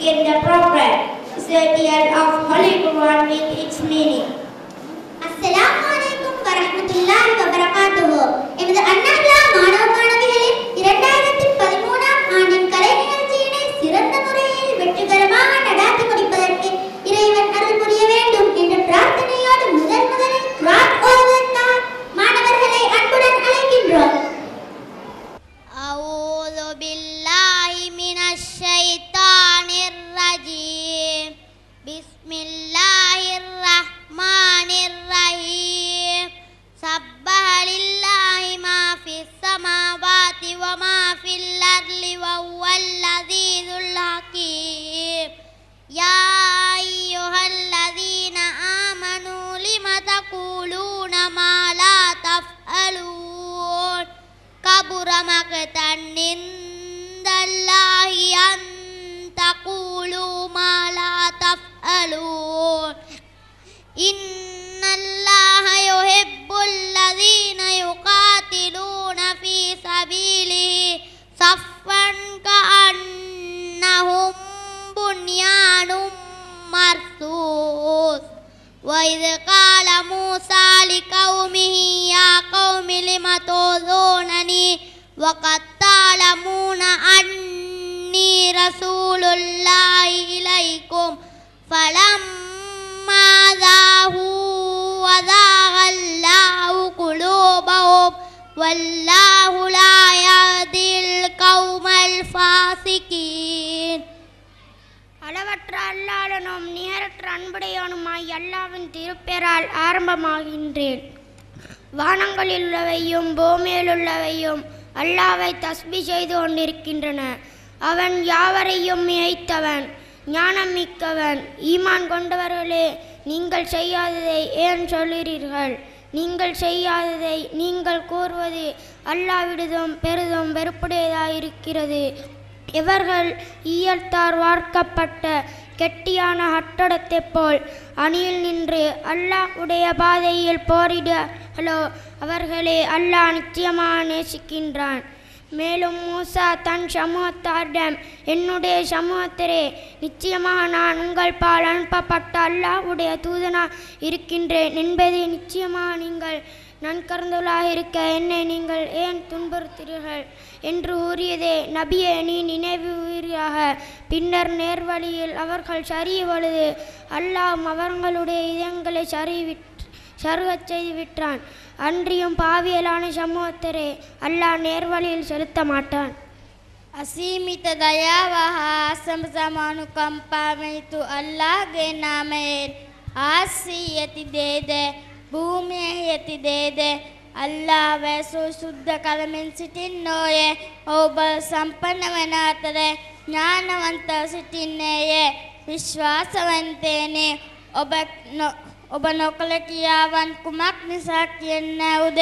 begin the program. It's the year of Holy Quran with its meaning. Assalamu alaikum warahmatullahi wabarakatuh. எமது அண்ணாங்களா மாணவ மாணவிகளே 2013 ஆண்டின் கலை நிகழ்ச்சியினை சிறந்த முறையில் வெற்றிகரமாக நடாத்தி முடிப்பதற்கு இறைவன் அருள் புரிய வேண்டும் என்ற பிரார்த்தனையோடு முதலில் குர்ஆன் ஓதுவதற்காக மாணவர்களை அன்புடன் அழைக்கின்றோம். அஊது பில்லாஹி மினஷ் ஷைத்தானிர் ரஜீம். பிஸ்மில்லாஹிர் ரஹ்மானிர் ரஹீம். சப்பஹ லில்லாஹி மா ஃபிஸ் ஸமாவாதி வ மா ஃபில் அர்லி வ ஹுவல் அஸீஸுல் ஹகீம். யா அய்யுஹல்லதீன ஆமனூ லிம தகூலூன மா லா தஃஅலூன். கபுர மக்தன் இன்தல்லாஹி அன் தகூலூ மா லா தஃஅலூன். இன்னல்லாஹ யுஹிப்புல் லதீன யுகாத்திலூன ஃபீ சபீலிஹி ஸஃபன் கஅன்னஹும் புன்யானும் மர்சூஸ். وإذ قال موسى لقومه يا قوم لم تؤذونني وقد تعلمون أني رسول الله إليكم فلما زاغوا وزاغ الله قلوبهم والله لا يهدي القوم الفاسقين. அளவற்ற அல்லாளனும் நிகரற்ற அன்புடையவனுமாய் அல்லாவின் திருப்பெயரால் ஆரம்பமாகின்றேன். வானங்களில் உள்ளவையும் பூமியில் உள்ளவையும் அல்லாவை தஸ்பீ செய்து கொண்டிருக்கின்றன. அவன் யாவரையும் இயைத்தவன், ஞானம் மிக்கவன். ஈமான் கொண்டவர்களே, நீங்கள் செய்யாததை ஏன் சொல்கிறீர்கள்? நீங்கள் செய்யாததை நீங்கள் கூறுவது அல்லாவிடதும் பெரிதும் வெறுப்புடையதாயிருக்கிறது. இவர்கள் ஈயத்தார் வார்க்கப்பட்ட கெட்டியான கட்டடத்தைப் போல் அணியில் நின்று அல்லாஹ்வுடைய பாதையில் போரிடுகளோ அவர்களே அல்லாஹ் நிச்சயமாக நேசிக்கின்றான். மேலும் மூசா தன் சமூகத்தாரிடம், என்னுடைய சமூகத்திலே, நிச்சயமாக நான் உங்கள் பால் அனுப்பப்பட்ட அல்லாஹ்வுடைய தூதனாக இருக்கின்றேன் என்பதை நிச்சயமாக நீங்கள் நன்கர்ந்துள்ளாக இருக்க என்னை நீங்கள் ஏன் துன்புறுத்தீர்கள் என்று கூறியதே. நபியே, நீ நினைவுகிறாக. பின்னர் நேர்வழியில் அவர்கள் சரிய பொழுது அல்லாஹ் அவர்களுடைய இதயங்களை சருகச் செய்து விட்டான். அன்றியும் பாவியலான சமூகத்தரே அல்லாஹ் நேர்வழியில் செலுத்த மாட்டான். අසීමිත දයාව හා අසමසමානුකම්පාවෙන් යුතු අල්ලාහ්ගේ නාමයෙන් ආසී ඇති දේද භූමියෙහි ඇති දේද අල්ලාහ් වැසූ සුද්ධ කලමින් සිටින්නෝය. ඔබ සම්පන්න වන අතර ඥානවන්ත සිටින්නේය. විශ්වාසවන්තයනි, ඔබ නොකළ කියාවන් කුමක් නිසා කියන්නේ නැවුද?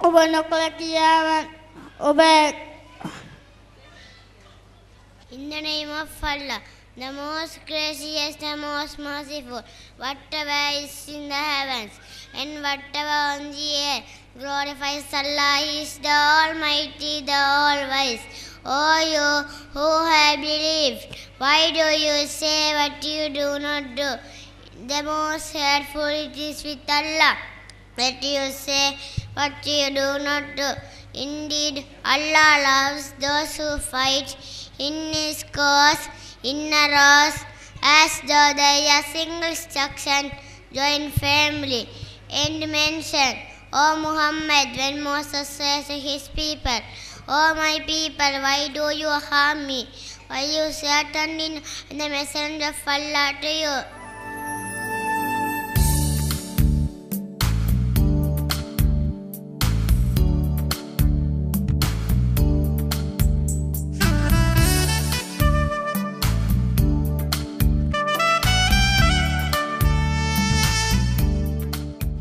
ඔබ නොකළ කියාවන් ඔබ In the name of Allah, the most gracious, the most merciful, whatever is in the heavens and whatever on the earth glorifies Allah. He is the Almighty, the All-Wise. O you who have believed, why do you say what you do not do? The most hurtful it is with Allah that you say what you do not do. Indeed, Allah loves those who fight in His cause in a rows, as though they are single instruction, join family. And mention, O Muhammad, when Moses says to his people, O my people, why do you harm me? Why you Satan in the messenger of Allah to you?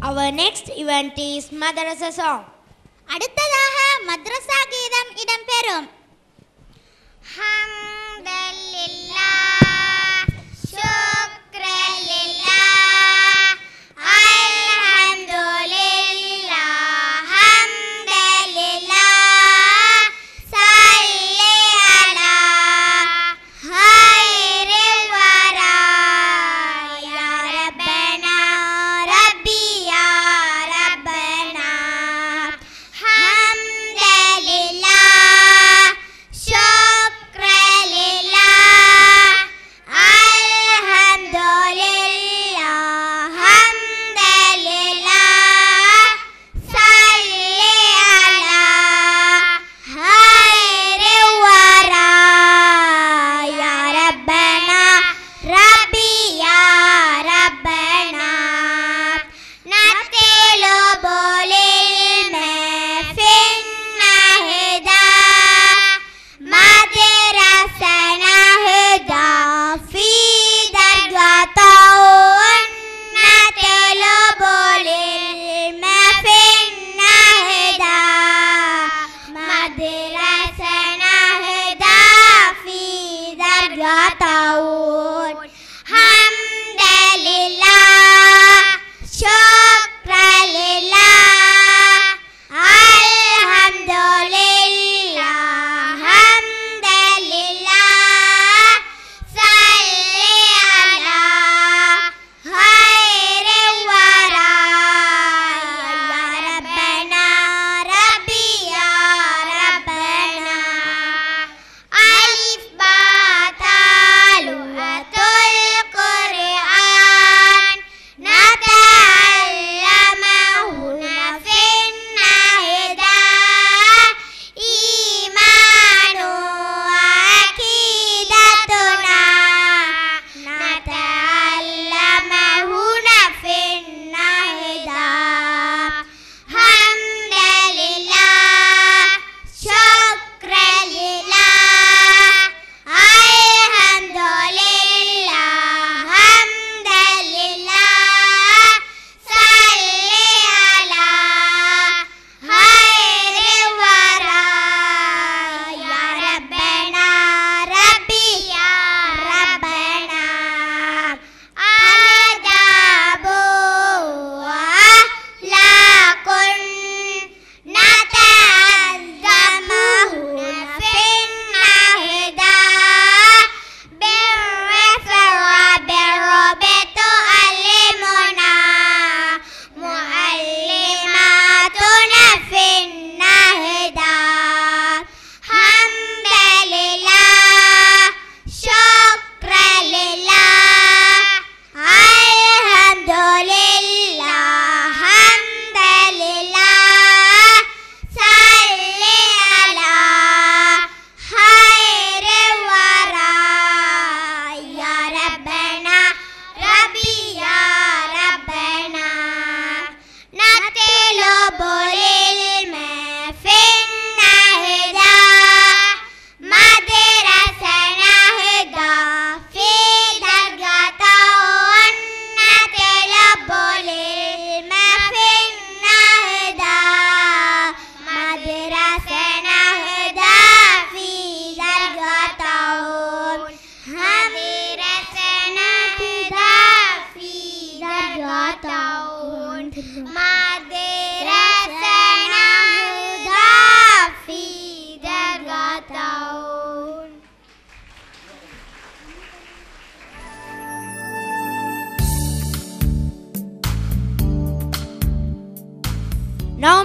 Our next event is Madrasa song. அடுத்ததாக மദ്രസா கீதம் இடம்பெறும். ஹம்தலில்லாஹ் ஷுக்ரலில்லாஹ் அல்ஹம்துலில்லாஹ் ஹம்தலில்லாஹ் ஸல்லி அலா high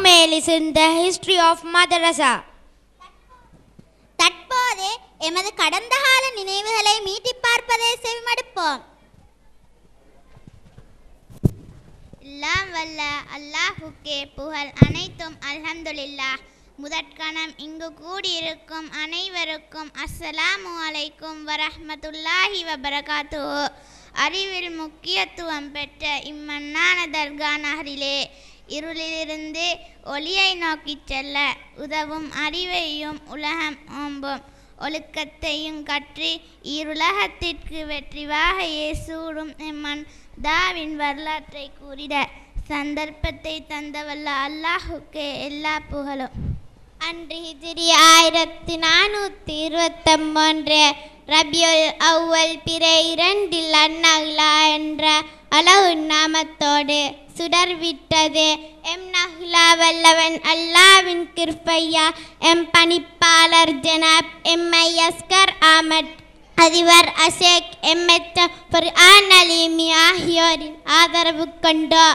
may listen the history of madrasa. தற்போது எமது கடந்த கால நினைவுகளை மீட்டி பார்ப்பதை செவிமடுப்போம். எல்லாம் வல்ல அல்லாஹுக்கே புகழ் அனைத்தும் அல்ஹம்துலில்லாஹ். முதற்கணம் இங்கு கூடியிருக்கும் அனைவருக்கும் அஸ்ஸலாமு அலைக்கும் வரஹ்மத்துல்லாஹி வபரகாத்துஹு. அறிவில் முக்கியத்துவம் பெற்ற இம்மன்னான தர்கா நகரிலே இருளிலிருந்து ஒளியை நோக்கிச் செல்ல உதவும் அறிவையும் உலகம் ஓம்பும் ஒழுக்கத்தையும் கற்றி இருளகத்திற்கு வெற்றி வாகையை சூடும் எம்மன் தாவின் வரலாற்றை கூறிட சந்தர்ப்பத்தை தந்தவல்ல அல்லாஹுக்கே எல்லா புகழும். அன்று ஹிஜ்ரி 1423 ரபியுல் அவ்வல் பிறை 2 அந்நஹ்லா என்ற அழகு நாமத்தோடு சுடர்விட்டது. எம் நஹ்லா வல்லவன் அல்லாவின் கிருபையா எம் பணிப்பாளர் ஜனாப் எம்ஐ அஸ்கர் அஹ்மத் அதிபர் அஷேக் எம்எச் ஃபர்ஆன் அலீமி ஆகியோரின் ஆதரவு கொண்டோ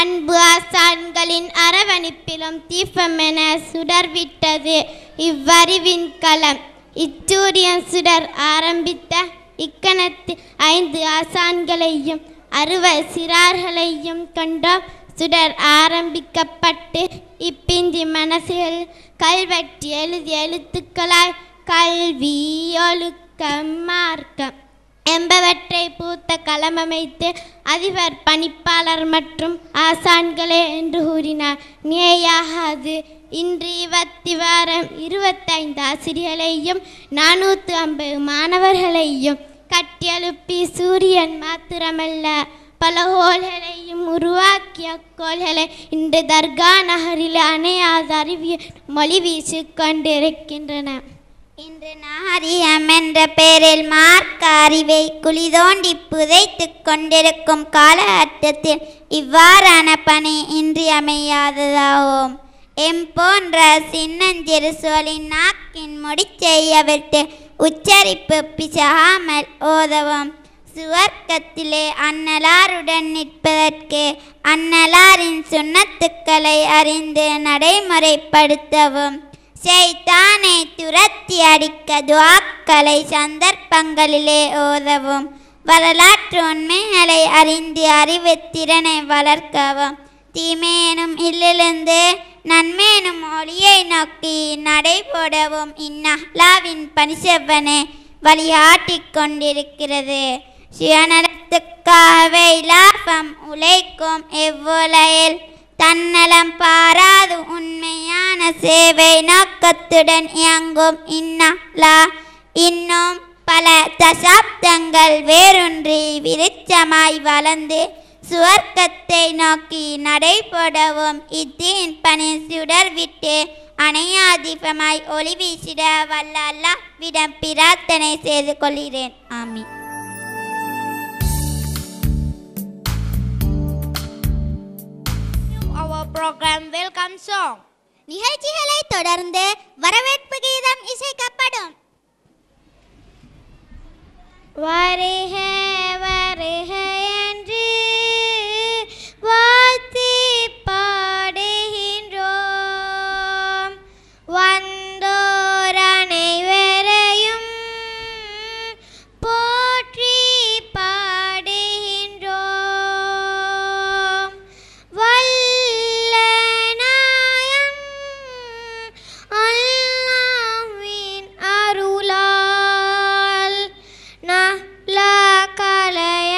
அன்பு ஆசான்களின் அரவணைப்பிலும் தீபமென சுடர்விட்டது இவ்வறிவின் களம். இச்சூரியன் சுடர் ஆரம்பித்த இக்கணத்து 5 ஆசான்களையும் 60 சிறார்களையும் கொண்டோம். சுடர் ஆரம்பிக்கப்பட்டு இப்பிந்தி மனசுகள் கல்வெட்டி எழுதிய எழுத்துக்களாய் கல்வி ஒழுக்கம் மார்க்கம் என்பவற்றை பூத்த களமமைத்து அதிபர் பணிப்பாளர் மற்றும் ஆசான்களே என்று கூறினார். நியாயாது இன்று வாரம் 25 ஆசிரியர்களையும் 450 மாணவர்களையும் கட்டியெழுப்பி சூரியன் மாத்திரமல்ல பல கோள்களையும் உருவாக்கிய கோள்களை இன்று தர்கா நகரில் அணையாத அறிவியல் மொழி வீசிக் கொண்டிருக்கின்றன. இன்று நாகரிகம் என்ற பெயரில் மார்க்க அறிவை குளிதோண்டி புதைத்து கொண்டிருக்கும் காலகட்டத்தில் இவ்வாறான பணி இன்றியமையாததாகும். எம் போன்ற சின்னஞ்சிறு சொலின் நாக்கின் முடிச்செய்ய விட்டு உச்சரிப்பு பிசகாமல் ஓதவும் சுவர்க்கத்திலே அன்னலாருடன் நிற்பதற்கு அன்னலாரின் சுன்னத்துக்களை அறிந்து நடைமுறைப்படுத்தவும் ஷைத்தானை துரத்தி அடிக்க துஆக்களை சந்தர்ப்பங்களிலே ஓதவும் வரலாற்று உண்மைகளை அறிந்து அறிவு திறனை வளர்க்கவும் தீமையெனும் இல்லிருந்து நன்மையெனும் ஒளியை நோக்கி நடைபோடவும் இந்நஹ்லாவின் பணிசெவ்வனே வழிகாட்டிக் கொண்டிருக்கிறது. சுயநலத்துக்காகவே இலாபம் உழைக்கும் எவ்வுலகில் தன்னலம் பாராது உண்மையான சேவை நோக்கத்துடன் இயங்கும் இந்நஹ்லா இன்னும் பல தசாப்தங்கள் வேரூன்றி விருட்சமாய் வளர்ந்து சுவர்க்கத்தை நோக்கி நடைபோடவும் இத்தீன் பணி சுடர்விட்டு அணையாதீபமாய் ஒளி வீசிட வல்ல அல்லாஹ்விடம் பிரார்த்தனை செய்து கொள்கிறேன். ஆமீன். Our program welcome song. நிகழ்ச்சிகளை தொடர்ந்து வரவேற்பு கீதம் இசைக்கப்படும். வருக வருக என்று வாழ்த்தி பாடுகின்றோம். வந்தோர் அனைவரையும் போற்றி பாடுகின்றோம். வல்ல நாயன் அல்லாஹ்வின் அருளால் நஹ்லா கலைய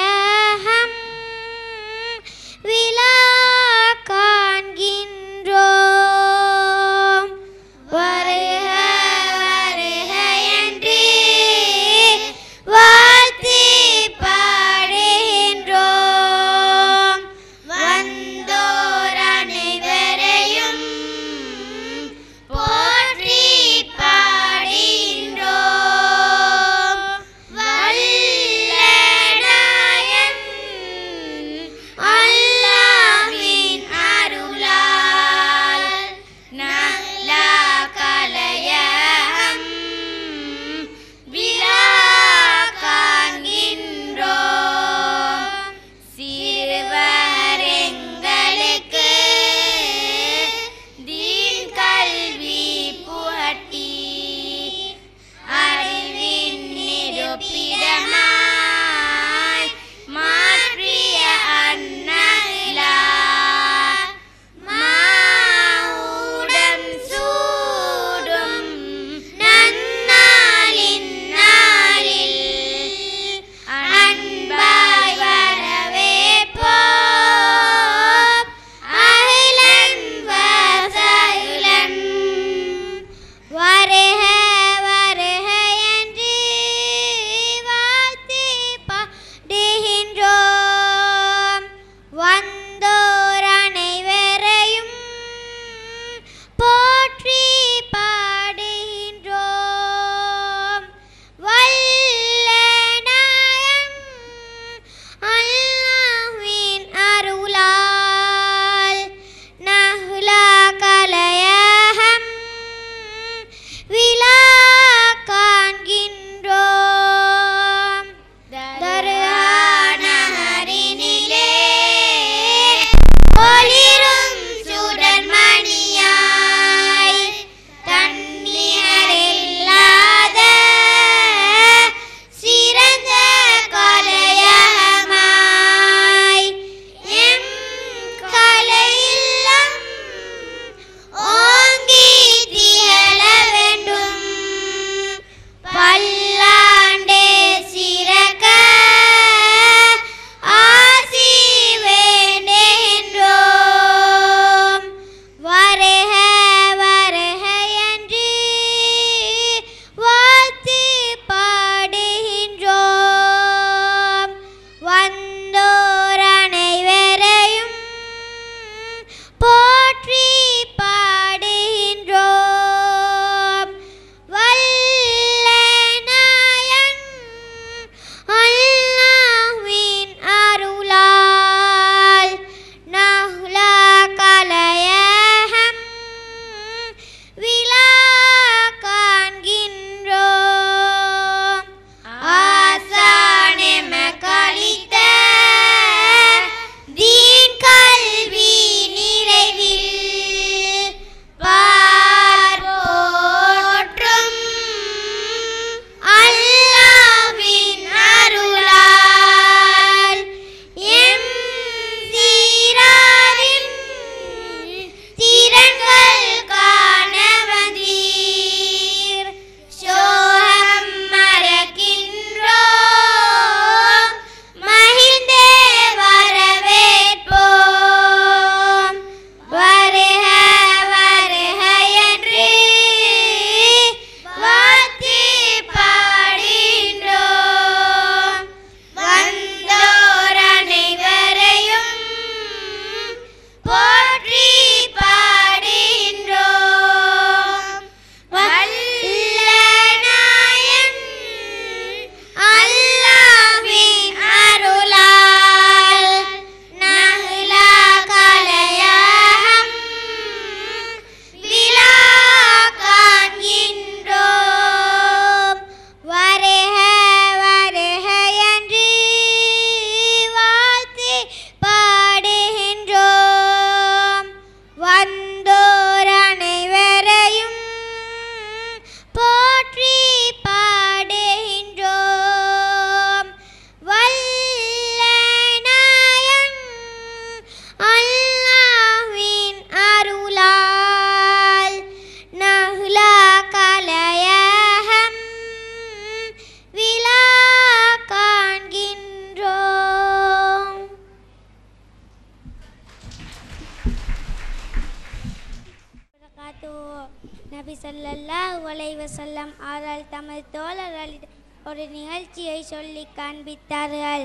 وبركاته. நபி ஸல்லல்லாஹு அலைஹி வஸல்லம் அவர்கள் தமது தோழர்களிடம் ஒரு நிகழ்ச்சியை சொல்லி காண்பித்தார்கள்.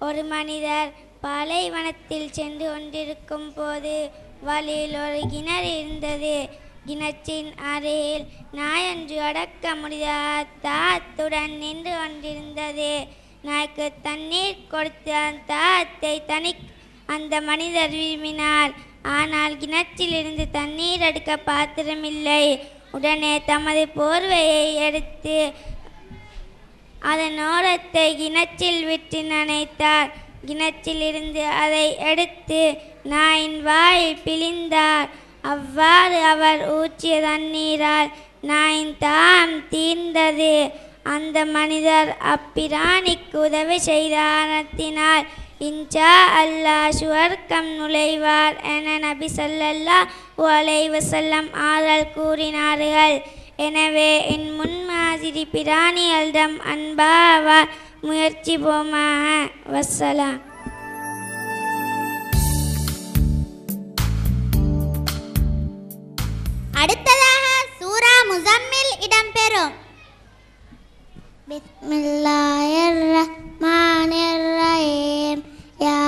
ஒரு மனிதர் பாலைவனத்தில் சென்று கொண்டிருக்கும் போது வழியில் ஒரு கிணறு இருந்தது. கிணற்றின் அருகில் நாயொன்று அடக்க முடியாத தாகத்துடன் நின்று கொண்டிருந்தது. நாய்க்கு தண்ணீர் கொடுத்து அந்த தாகத்தை அந்த மனிதர் விரும்பினார். ஆனால் கிணற்றிலிருந்து தண்ணீர் எடுக்க பாத்திரமில்லை. உடனே தமது போர்வையை எடுத்து அதன் ஓரத்தை கிணற்றில் விட்டு நனைத்தார். கிணற்றிலிருந்து அதை எடுத்து நாயின் வாயில் பிழிந்தார். அவ்வாறு அவர் ஊற்றிய தண்ணீரால் நாயின் தாகம் தீர்ந்தது. அந்த மனிதர் அப்பிராணிக்கு உதவி செய்த காரணத்தினால் இன்ஷா அல்லாஹ் சுவர்க்கம் நுழைவார் என நபி ஸல்லல்லாஹு அலைஹி வஸல்லம் அவர்கள் கூறினார்கள். எனவே என் முன்மாதிரி பிராணிகளிடம் அன்பாக முயற்சிப்போமாக. வஸ்ஸலாம். அடுத்ததாக சூரா முஸம்மில் இடம்பெறும். பிஸ்மில்லாஹிர் ரஹ்மானிர் ரஹீம். யா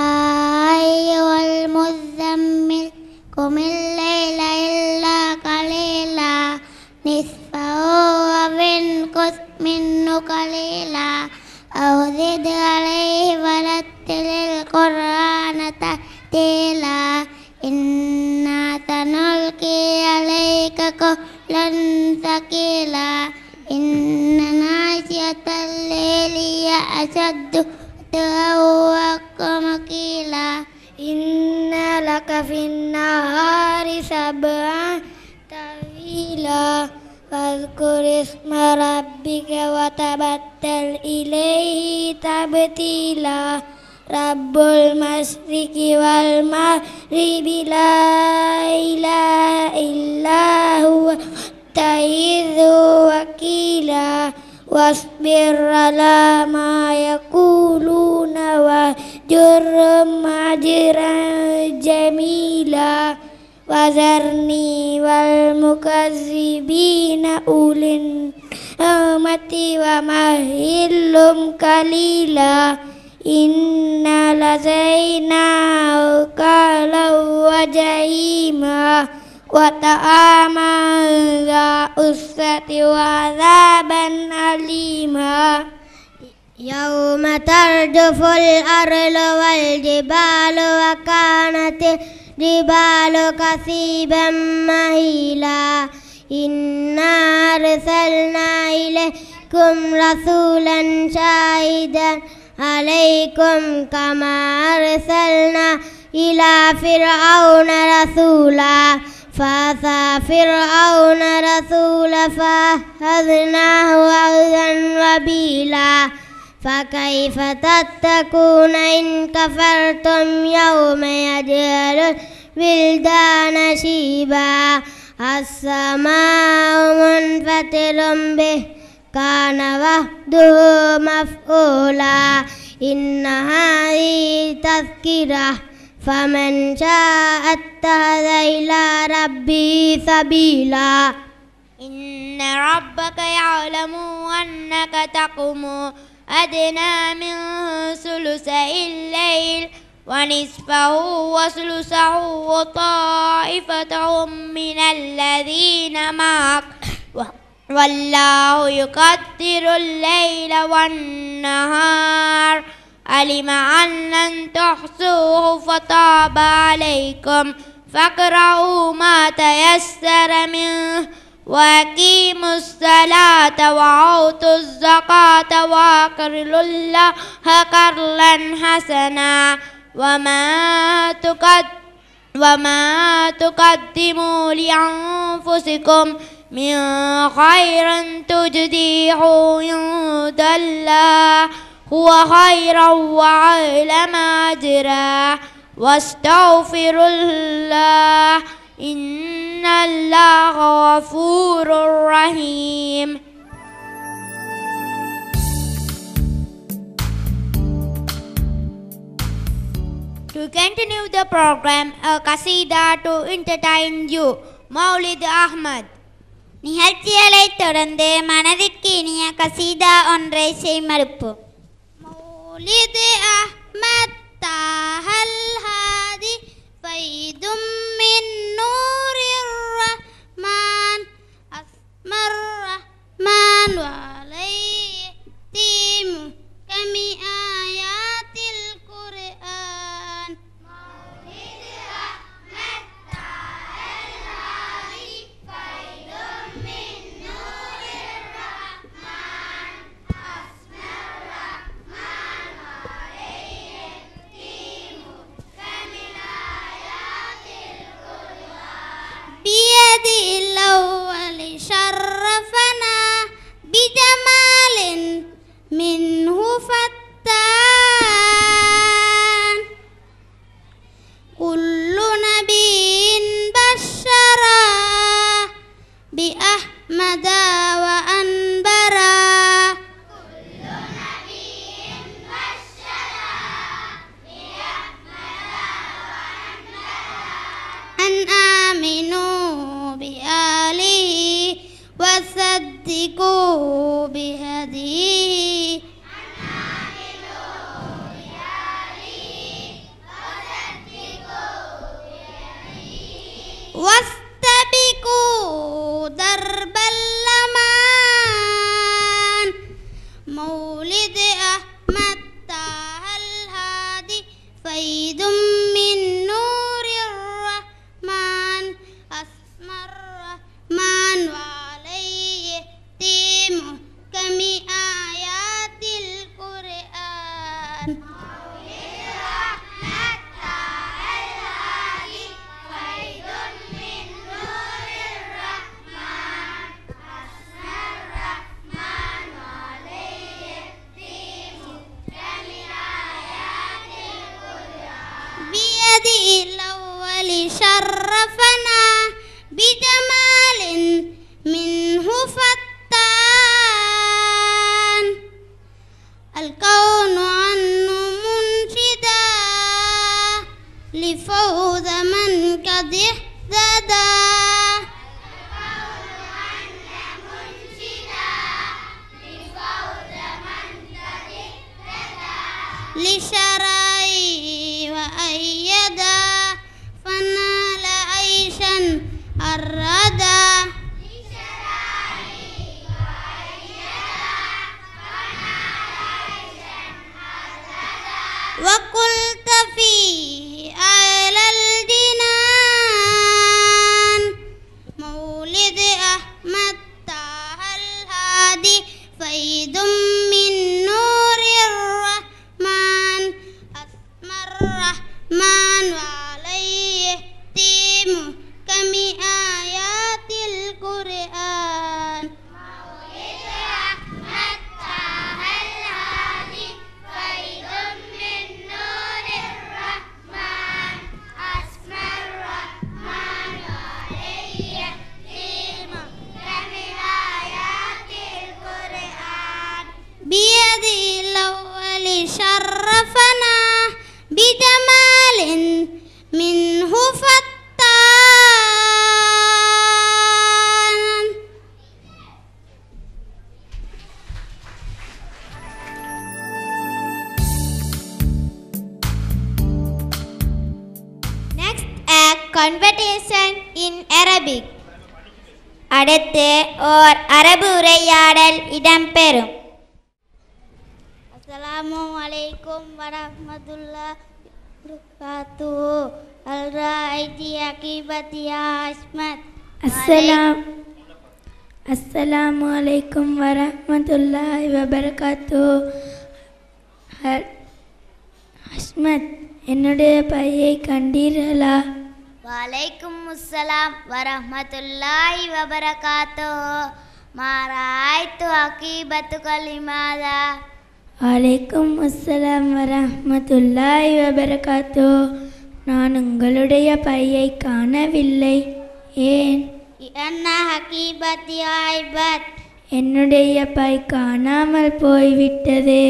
அய்யுஹல் முஸம்மில் குமில் லைல இல்லா கலீலா நிஸ்ஃபஹு அவ் இன்குஸ் மின்ஹு கலீலா அவ் ஸித் அலைஹி வரத்திலில் குர்ஆன தர்தீலா. இன்னா சனுல்கி அலைக கௌலன் ஸகீலா. இன்ன நாஷியத்தல் லைலி அஷaddu wa aqwama qila. inna laka fin nahari sab'an tawila wadhkur isma rabbika wa tabattal ilaihi tabtila. Rabbul masyriqi wal maghribi la ilaha illa huwa ta'idhu wakila. Wasbir ala ma yaquluna wahjurhum majran jamila. Wazarni wal mukazzibina ulin amati wa mahillum kalila. Inna lazaina kala wa jahima wa ta'aman za usfati wa azaban alima. Yawma tarjuful ardu wal jibalu wa kanatil jibalu kasiban mahila. Inna arsalna ilaykum rasulan shahidan alaikum kama arsalna ila fir'auna rasula. Fasa fir'auna rasula fahadnahu akhzan wabila. Fakaifa tattakuna in kafartum yawma yaj'alul wildana shiba. As-sama'u munfatirun bih kana wa'duhu maf'ula. Inna hadhihi tazkirah faman sha'a ittakhadha ila rabbihi sabila. Inna rabbaka ya'lamu annaka taqumu adna min sulusayil layl wa nisfahu wa sulusahu wa ta'ifatun minal ladhina ma'ak. Wallahu yuqaddirul layla wan nahar. Alima an lan tuhsuhu fataba alaykum faqra'u ma tayassara minhu wa aqimus salata wa atuz zakata wa aqridullaha qardan hasana. wa ma tuqaddimu li anfusikum min khairin tujdihu indallah huwa khairan wa a'lama ajra. Wastaghfirullah innallaha ghafurur rahim. To continue the program, a qasida to entertain you. மௌலித் Ahmad. நிகழ்ச்சிகளைத் தொடர்ந்து மனதிற்கு இனிய கசீதா ஒன்றை செய்மறுப்போம். மௌலித் அஹ்மத் தாஹல் ஹாதி ஃபைதும் மின் நூரிர் Rahman Asmar Rahman வலைஹி theme கமி ஆயாத்தில் குர்ஆன். மௌலித் அஹ்மத் தாஹல் ஹாதி ஃபைதும் மின் நூரிர் Rahman Asmar Rahman வலைஹி theme கமி ஆயாத்தில் Quran. بيدي الأول شرفنا بجمال منه فتان كل نبي بشرا بأحمد وأنبرا أن آمنوا بآله وصدقوا بهديه. واستبقوا درب اللمان مولد أحمد طه الهادي فيض من نور الرحمن أسمى الرحمن وعليه تيم كم آيات القرآن. بيدي الأول شرفنا بجمال منه فتان الكون عنه منشدا لفوز من قد اهتدى. لشرعي وأيدا فنال عيشا الردى. وقلت فيه أهل الجنان مولد أحمد طه الهادي فيض من نور الرحمن أسمى الرحمن وعليه تيم كم آيات القرآن. مولد أحمد طه الهادي فيض من نور الرحمن أسمى الرحمن وعليه تيم كم آيات القرآن. بيدي الأول شرفنا بجمال منه فتان. Next, a conversation in Arabic. அடுத்து ஓர் அரபு உரையாடல் இடம்பெறும். அஸ்ஸலாமு அலைக்கும் வரஹ்மத்துல்லாஹி வபரகாத்துஹு. அல் ராயிதி அகீபத்தி யா அஸ்மத். அஸ்ஸலாமு அலைக்கும் வரஹ்மத்துல்லாஹி வபரகாத்துஹு. அஸ்மத், என்னுடைய பையை கண்டீர்களா? வலைக்கும் அஸ்ஸலாம் வரஹ்மத்துல்லாஹி வபரகாத்துஹு. மாராய்த்து அகீபத்துக லிமாதா. வலைக்கும் அஸ்ஸலாம் வரஹ்மத்துல்லாஹி வபரகாத்துஹு. நான் உங்களுடைய பையை காணவில்லை. ஏன்? என்ன ஹகீபத்தி ஆயிபத். என்னுடைய பை காணாமல் போய்விட்டது.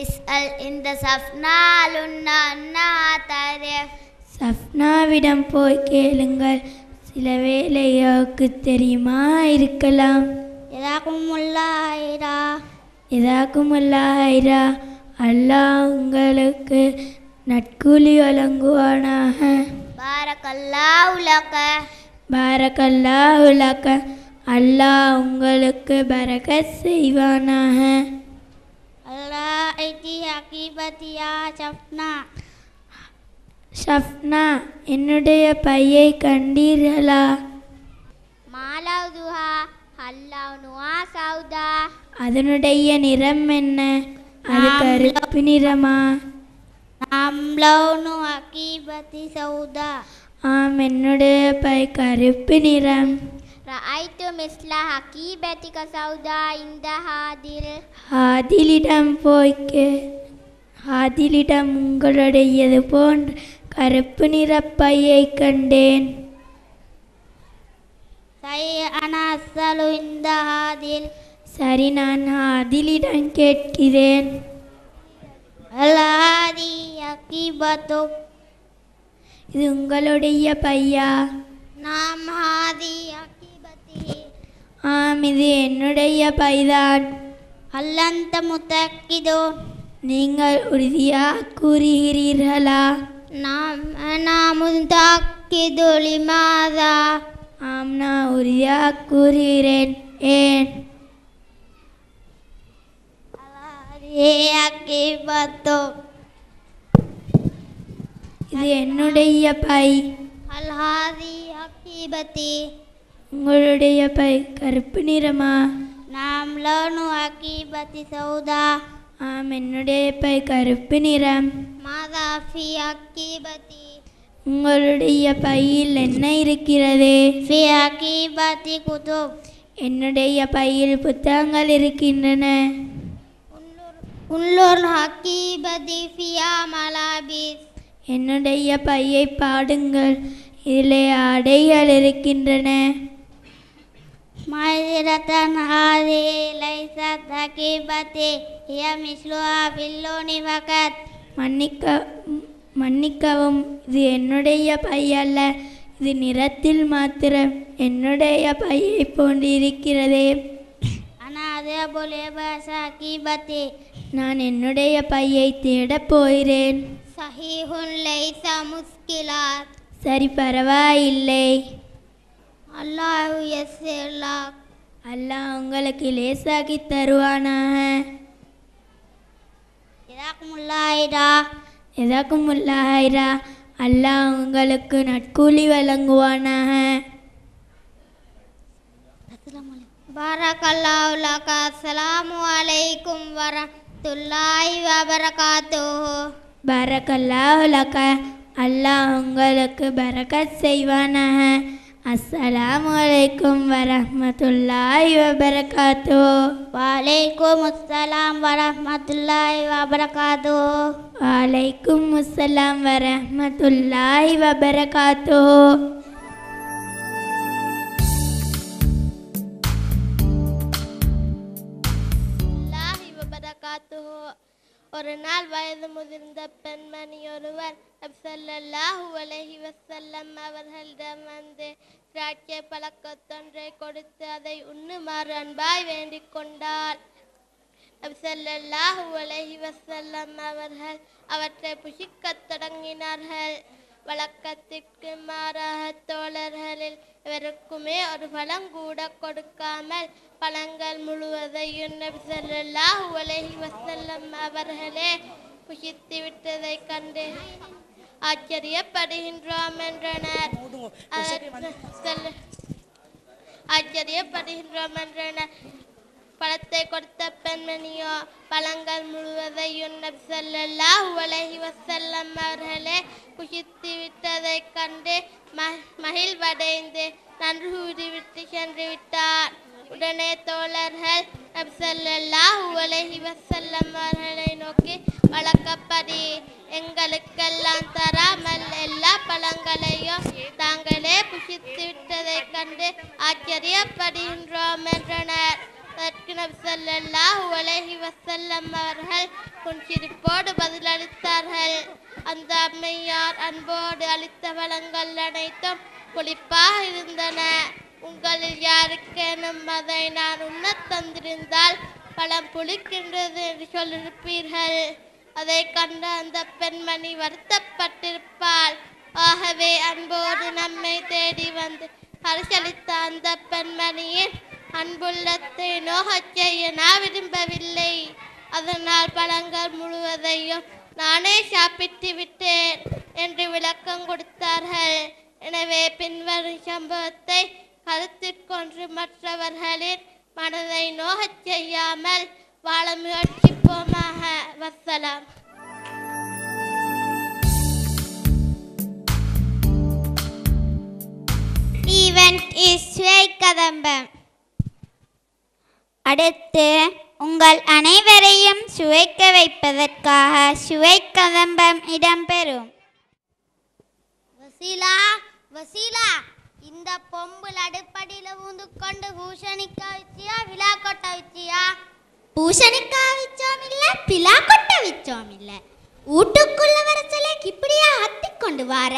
இஸ்அல் இந்த சஃப்னா லுன்னா அன்னா தாரிஃப். சஃப்னாவிடம் போய் கேளுங்கள், சில வேளையோக்கு தெரியுமா இருக்கலாம். எதாக்குமுல்லாயிரா அல்லாஹ் உங்களுக்கு நட்கூலி வழங்குவானாக. பாரக்கல்லாஹு லக அல்லாஹ் உங்களுக்கு பரக்கத் செய்வானாக. ஷஃப்னா என்னுடைய பையை கண்டீர்களா? அதனுடைய நிறம் என்ன? அது கருப்பு நிறமா? ஆம், என்னுடைய பை கருப்பு நிறம். ஹாதிலிடம் உங்களுடையது போன்ற கருப்பு நிற பையை கண்டேன். சரி, நான் ஹாதிலிடம் கேட்கிறேன். இது உங்களுடைய பையா? ஆம், இது என்னுடைய பைதான். நீங்கள் உறுதியாக கூறுகிறீர்களா? ஆம், நான் உறுதியாக கூறுகிறேன். ஏன்? இது என்னுடைய பை. உங்களுடைய பை கருப்பு நிறமா? ஆம், என்னுடைய பை கருப்பு நிறம். உங்களுடைய பையில் என்ன இருக்கிறது? என்னுடைய பையில் புத்தகங்கள் இருக்கின்றன. என்னுடைய பையை பாடுங்கள், இதிலே ஆடைகள் இருக்கின்றன. மன்னிக்கவும், இது என்னுடைய பை அல்ல, இது நிறத்தில் மாத்திரம் என்னுடைய பையை போன்று இருக்கிறதே. நான் என்னுடைய பையை தேடப் போகிறேன். சரி, பரவாயில்லை. அல்லாஹ் உங்களுக்கு லேசாக்கி தருவானாக. எதாக்குமுல்லாயிரா அல்லாஹ் உங்களுக்கு நட்கூலி வழங்குவானாக. பாரக்கல்லாஹு லக. அஸ்ஸலாமு அலைக்கும் வரஹ்மத்துல்லாஹி வபரகாத்துஹு. பாரக்கல்லாஹு லக அல்லாஹ் உங்களுக்கு பரக்கத் செய்வானாக. அஸ்ஸலாமு அலைக்கும் வரஹ்மத்துல்லாஹி வபரகாத்துஹு. வலைக்கும் அஸ்ஸலாம் வரஹ்மத்துல்லாஹி வபரகாத்துஹு. வலைக்கும் அஸ்ஸலாம் வரஹ்மத்துல்லாஹி வபரகாத்துஹு. ஒரு நாள் வயது முதிர்ந்த பெண்மணி ஒருவர் நபி ஸல்லல்லாஹு அலைஹி வஸல்லம் அவர்களிடம் வந்து திராட்சை பழக்கத்தொன்றை கொடுத்து அதை உண்ணுமாறு அன்பாய் வேண்டிக் கொண்டார். நபி ஸல்லல்லாஹு அலைஹி வஸல்லம் அவர்கள் அவற்றை புசிக்கத் தொடங்கினார்கள். வழக்கத்திற்கு மாறாக தோழர்களில் எவருக்குமே ஒரு பழம் கூட கொடுக்காமல் பழங்கள் முழுவதையும் நபி ஸல்லல்லாஹு அலைஹி வஸல்லம் அவர்களே புசித்து விட்டதை கண்டு ஆச்சரியப்படுகின்றோம் என்றனர். பழத்தை கொடுத்த பெண்மணியோ பழங்கள் முழுவதையும் நபி ஸல்லல்லாஹு அலைஹி வஸல்லம் அவர்களே புசித்து விட்டதை கண்டு மகிழ்வடைந்து நன்றி கூறிவிட்டு சென்று விட்டார். உடனே தோழர்கள் நபி ஸல்லல்லாஹு அலைஹி வஸல்லம் அவர்களை நோக்கி, வழக்கப்படி எங்களுக்கெல்லாம் தராமல் எல்லா பழங்களையும் தாங்களே புசித்து விட்டதை கண்டு ஆச்சரியப்படுகின்றோம் என்றனர். அதற்கு நபி ஸல்லல்லாஹு அலைஹி வஸல்லம் அவர்கள் புன்சிரிப்போடு பதிலளித்தார்கள், அந்த அம்மையார் அன்போடு அளித்த பழங்கள் அனைத்தும் புளிப்பாக இருந்தன. உங்களில் யாருக்கேனும் அதை நான் உண்ணத் தந்திருந்தால் பழம் புளிக்கின்றது என்று சொல்லியிருப்பீர்கள். அதை கண்ட அந்த பெண்மணி வருத்தப்பட்டிருப்பாள். ஆகவே அன்போடு நம்மை தேடி வந்து பரிசளித்த அந்த பெண்மணியின் அன்புள்ளத்தை நோகச் செய்ய நான் விரும்பவில்லை. அதனால் பழங்கள் முழுவதையும் நானே சாப்பிட்டு விட்டேன் என்று விளக்கம் கொடுத்தார்கள். எனவே பின்வரும் சம்பவத்தை கருத்தில் கொண்டு மற்றவர்களின் மனதை நோகச் செய்யாமல் வாழ முயற்சிப்போமாக. வஸ்ஸலாம். ஈவென்ட் இஸ் சுவை கதம்பம். அடுத்து உங்கள் அனைவரையும் சுவைக்க வைப்பதற்காக சுவை கதம்பம் இடம்பெறும். வசீலா, வசீலா, இந்த பொம்புல அடுப்படியில ஊந்து கொண்டு பூஷணிக்காய் வச்சியா விழா கொட்டை வச்சியா? பூசணிக்காய் வச்சோம் இல்ல, பிலா கொட்டை வச்சோம் இல்ல. வீட்டுக்குள்ள வர சொல்ல இப்படியா ஹத்தி கொண்டு வார?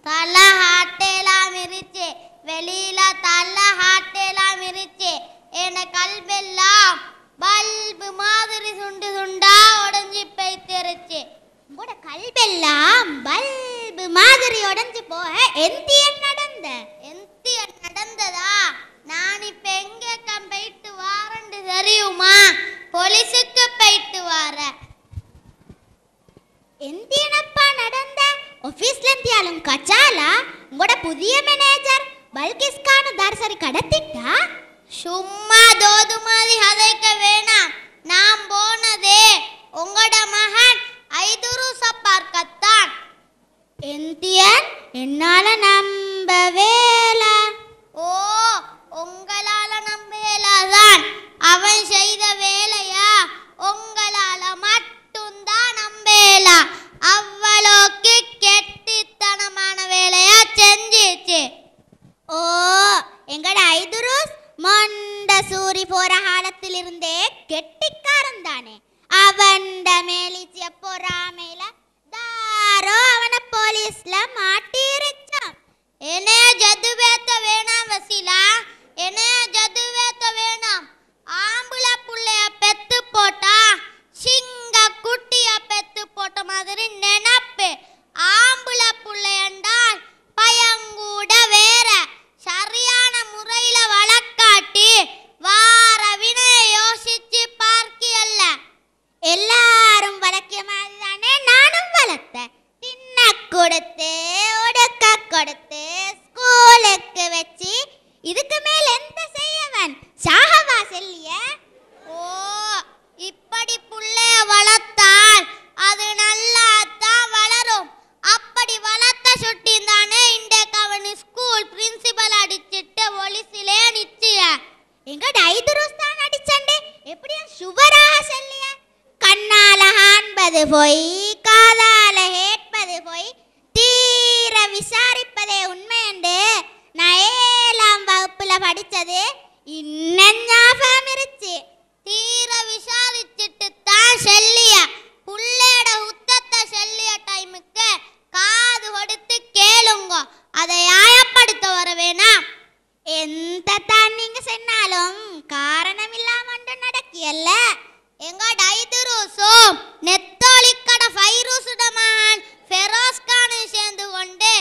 தலை ஹாட்டேலாம் இருச்சு, வெளியில தலை ஹாட்டேலாம் இருச்சு. என கல்வெல்லாம் பல்பு மாதிரி சுண்டு சுண்டா உடஞ்சி போய்த்திருச்சு. உங்களோட கல்வெல்லாம் பல்பு மாதிரி உடஞ்சி போக எந்தியன் நடந்ததா? நான் இப்ப எங்க போயிட்டு வாரண்டு தெரியுமா? போலீஸுக்கு போயிட்டு வார. எந்தியனப்பா நடந்த ஆபீஸ்ல இருந்தியாலும் கச்சாலா உங்களோட புதிய மேனேஜர் பல்கிஸ்கானு தார்சரி கடத்திட்டா? சும்மா தோது மாதிரி ஹதைக்க வேணாம். நான் போனதே உங்களோட மகன் ஐதுருச பார்க்கத்தான். எந்தியன் என்னால நம்பவேல. ஓ, உங்களால நம்பேலாதான். அவன் செய்த வேலையா உங்களால மட்டும்தான் நம்பேலா. அவ்வளோக்கு கெட்டித்தனமான வேலையா செஞ்சிச்சு. ஓ, எங்கட ஐதுருஸ் மொண்ட சூரி போற காலத்திலிருந்தே கெட்டிக்காரன் தானே. அவன்ட மேலிச்சிய பொறாமையில தாரோ அவனை போலீஸ்ல மாட்டிருச்சான். என்னைய ஜதுவேத்த வேணாம் வசீலா, என்னைய ஜதுவேத்த வேணாம். ஆம்புல புள்ளைய பெத்து போட்டா சிங்க குட்டிய பெத்து போட்ட மாதிரி நினைப்பு. ஆம்புல புள்ளையண்டால் பயங்கூட வேற. சரியான முறையில வளர்க்காட்டி வார வினைய யோசிச்சு பார்க்கியல்ல. எல்லாரும் வளர்க்கிய மாதிரி தானே நானும் வளர்த்தேன். தின்ன கொடுத்து உடுக்க கொடுத்து ஸ்கூலுக்கு வச்சு இதுக்கு மேல எந்த செய்யவன் சாகவா செல்லிய? ஓ, இப்படி புள்ளைய வளர்த்தால் அது நல்லா தான் வளரும். அப்படி வளர்த்த சுட்டி தானே இன்றைக்கு அவனு ஸ்கூல் பிரின்சிபல் அடிச்சிட்டு ஒலிசிலே நிச்சிய. எங்க ஐதுருஸ் தான் அடிச்சண்டே எப்படியா சுவராக செல்லிய? கண்ணால காண்பது போய் காதால கேட்பது போய் தீர விசாரிப்பதே உண்மை என்று நான் 7ஆம் வகுப்புல படிச்சது இன்னும் ஞாபகம் இருச்சு. தீர விசாரிச்சிட்டு தான் செல்லிய. புள்ளையோட உத்தத்தை செல்லிய டைமுக்கு காது கொடுத்து கேளுங்க. அதை நியாயப்படுத்த வர வேணாம். எந்த தான் நீங்க சொன்னாலும் காரணம் இல்லாம நடக்கியல்ல. எங்க ஐதுருசும் நெத்தோலிக்கட ஃபைரூசுடமான் ஃபெரோஸ் கானு சேர்ந்து கொண்டு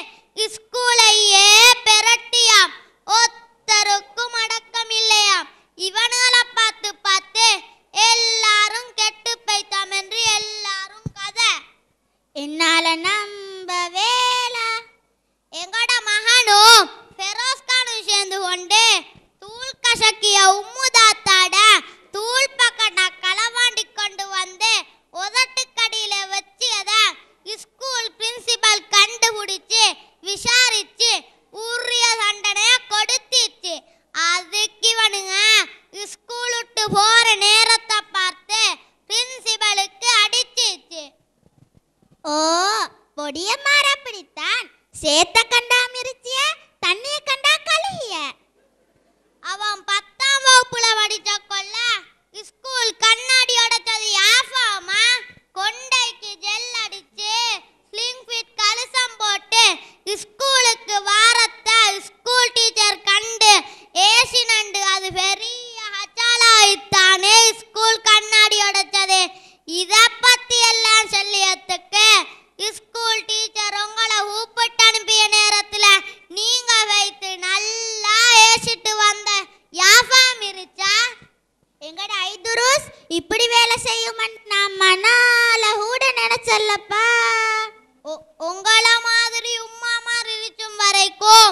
ஸ்கூலையே பெரட்டியாம். ஒத்தருக்கும் அடக்கம் இல்லையாம். இவனுகளை பார்த்து பார்த்து எல்லாரும் கெட்டு போய்த்தாம் என்று எல்லாரும் கதை. என்னால நம்பவேல. எங்கட மகனும் ஃபெரோஸ் கானு சேர்ந்து கொண்டு தூள் கசக்கிய உம்முதாத்தாட தூள் பக்கட களவாண்டி கொண்டு வந்து உதட்டுக்கடியில வச்சு அதை ஸ்கூல் பிரின்சிபல் கண்டுபிடிச்சு விசாரிச்சு உரிய தண்டனைய கொடுத்துச்சு. அதுக்கு இவனுங்க ஸ்கூல் விட்டு போற நேரத்தை பார்த்து பிரின்சிபலுக்கு அடிச்சிச்சு. ஓ, பொடிய மாற பிடித்தான். சேத்த கண்டா மிரிச்சிய, தண்ணிய கண்டா கழுகிய. அவன் 10ஆம் வகுப்பு செய்யுமன் நான் மனால கூட நினைச்சல்லப்பா. உங்கள மாதிரி உம்மா மாதிரி இருக்கும் வரைக்கும்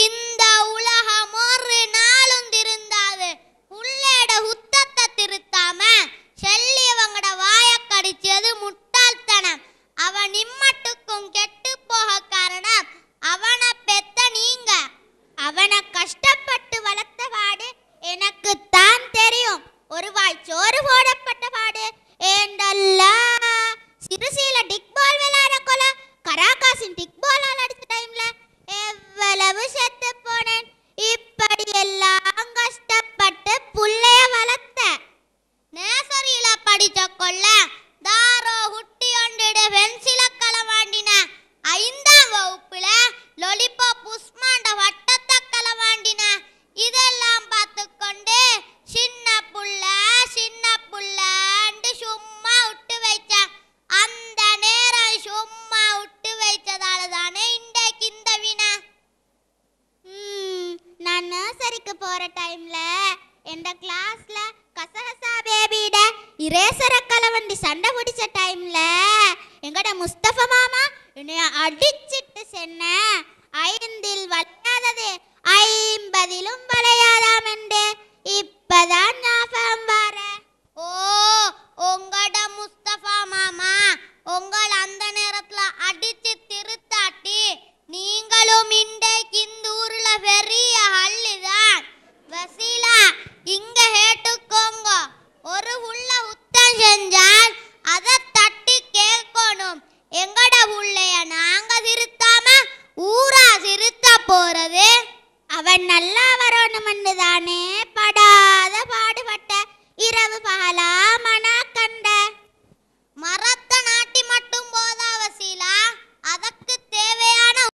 இந்த உலகம் ஒரு நாளும் திருந்தாது. புள்ளேட உத்தத்தை திருத்தாம செல்லியவங்கட வாய கடிச்சது முட்டாள்தனம். அவன் நிம்மட்டுக்கும் கெட்டு போக காரணம் அவனை பெத்த நீங்க. அவனை கஷ்டப்பட்டு வளர்த்த பாடு எனக்கு தான் தெரியும். ஒரு வாய் சோறு போடப்பட்ட பாடு ஏண்டல்லா. சிறுசீல டிக் பால் விளையாட கொல கராகாசின் டிக் பாலால் அடிச்ச டைம்ல எவ்வளவு செத்து போனேன். இப்படி எல்லாம் கஷ்டப்பட்டு புள்ளைய வளர்த்த. நேசரியில படிச்ச கொள்ள தாரோ குட்டி ஒன்றிட பென்சில களவாண்டின. 5ஆம் வகுப்புல லொலிபாப் உஸ்மாண்ட வட்டத்தை களவாண்டின. இதெல்லாம் பார்த்துக்கொண்டு சின்ன புள்ளண்டு சும்மா விட்டு வைச்ச. அந்த நேரம் சும்மா விட்டு வைச்சதால தானே இன்றைக்கு இந்த வினா. நான் நர்சரிக்கு போற டைம்ல எந்த கிளாஸ்ல கசகசா பேபிட இரேசர கலவண்டி சண்டை பிடிச்ச டைம்ல எங்கட முஸ்தபா மாமா என்னைய அடிச்சிட்டு சென்ன. 5இல் வளையாதது 50லும் வளையாதாம் என்று இப்பதான் ஞாபகம் வர. ஓ, உங்கட முஸ்தபா மாமா உங்கள் அந்த நேரத்துல அடிச்சு திருத்தாட்டி நீங்களும் இன்றைக்கு இந்த ஊர்ல பெரிய ஹல்லுதான். வசீலா இங்க கேட்டுக்கோங்க, ஒரு உள்ள உத்தம் செஞ்சால் அதை தட்டி கேட்கணும். எங்கட உள்ளைய நாங்க திருத்தாம ஊரா திருத்த போறது. அவன் நல்லா வரணும்னு தானே படாத பாடுபட்ட. இரவு பகலா